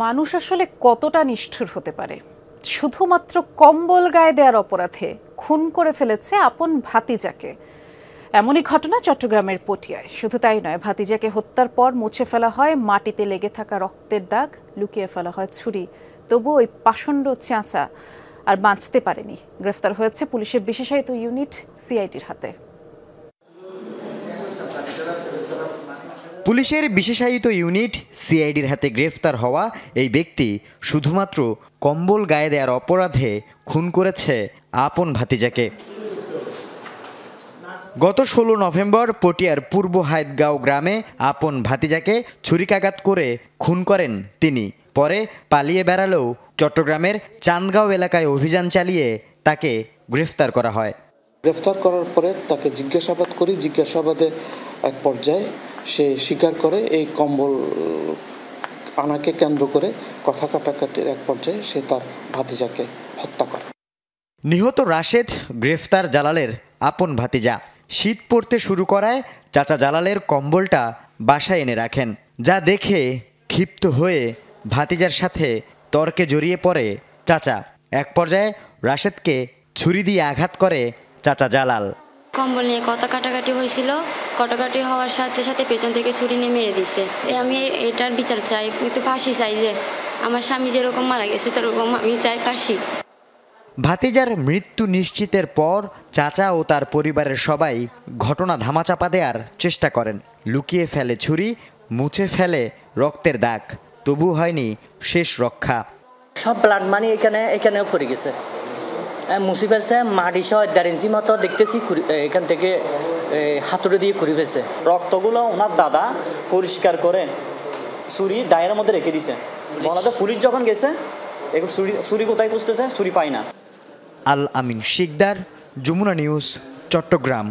মানুষ আসলে কতটা নিষ্ঠুর হতে পারে। শুধুমাত্র কম্বল গায়ে দেওয়ার অপরাধে খুন করে ফেলেছে আপন ভাতিজাকে। এমনই ঘটনা চট্টগ্রামের পটিয়ায়। শুধু তাই নয়, ভাতিজাকে হত্যার পর মুছে ফেলা হয় মাটিতে লেগে থাকা রক্তের দাগ, লুকিয়ে ফেলা হয় ছুরি। তবু ওই পাষণ্ড চাচা আর বাঁচতে পারেনি। গ্রেফতার হয়েছে পুলিশের বিশেষায়িত ইউনিট সিআইডির হাতে। পুলিশের বিশেষায়িত ইউনিট সিআইডির হাতে গ্রেফতার হওয়া এই ব্যক্তি শুধুমাত্র কম্বল গায়ে দেওয়ার অপরাধে খুন করেছে আপন ভাতিজাকে। গত 16 নভেম্বর পটিয়ার পূর্ব হায়দগাঁও গ্রামে আপন ভাতিজাকে ছুরিকাঘাত করে খুন করেন তিনি। পরে পালিয়ে বেড়ালেও চট্টগ্রামের চান্দগাঁও এলাকায় অভিযান চালিয়ে তাকে গ্রেফতার করা হয়। গ্রেফতার করার পরে তাকে জিজ্ঞাসাবাদ করি। জিজ্ঞাসাবাদে এক পর্যায়ে সে স্বীকার করে এই কম্বল আনাকে কেন্দ্র করে কথা কাটাকাটির এক পর্যায়ে সে তার ভাতিজাকে হত্যা করে। নিহত রাশেদ গ্রেফতার জালালের আপন ভাতিজা। শীত পড়তে শুরু করায় চাচা জালালের কম্বলটা বাসায় এনে রাখেন, যা দেখে ক্ষিপ্ত হয়ে ভাতিজার সাথে তর্কে জড়িয়ে পড়ে চাচা। এক পর্যায়ে রাশেদকে ছুরি দিয়ে আঘাত করে চাচা জালাল। কম্বল নিয়ে কথা কাটাকাটি হয়েছিল। কাটাকাটি হওয়ার সাথে সাথে পেছন থেকে ছুরি নিয়ে মেরে দিছে। আমি এটার বিচার চাই, কিন্তু ফাঁসি চাই। যে আমার স্বামী যেরকম মারা গেছে তেরকম আমি চাই ফাঁসি। ভাতিজার মৃত্যু নিশ্চিতের পর চাচা ও তার পরিবারের সবাই ঘটনা ধামাচাপা দেওয়ার চেষ্টা করেন। লুকিয়ে ফেলে ছুরি, মুছে ফেলে রক্তের দাগ, তবু হয়নি শেষ রক্ষা। সব ব্লাড মানি এখানে পড়ে গেছে। মুছে ফেলছে, মাটি সহ 1.5 ইঞ্চি মতো দেখতেছি এখান থেকে হাতুড়ে দিয়ে খুঁড়ে ফেলছে। রক্তগুলো ওনার দাদা পরিষ্কার করে ছুরি ডায়ের মধ্যে রেখে দিছে। বলাতে পুলিশ যখন গেছে ছুরি কোথায় খুঁজতেছে, ছুরি পায় না। আল আমিন শিকদার, যমুনা নিউজ, চট্টগ্রাম।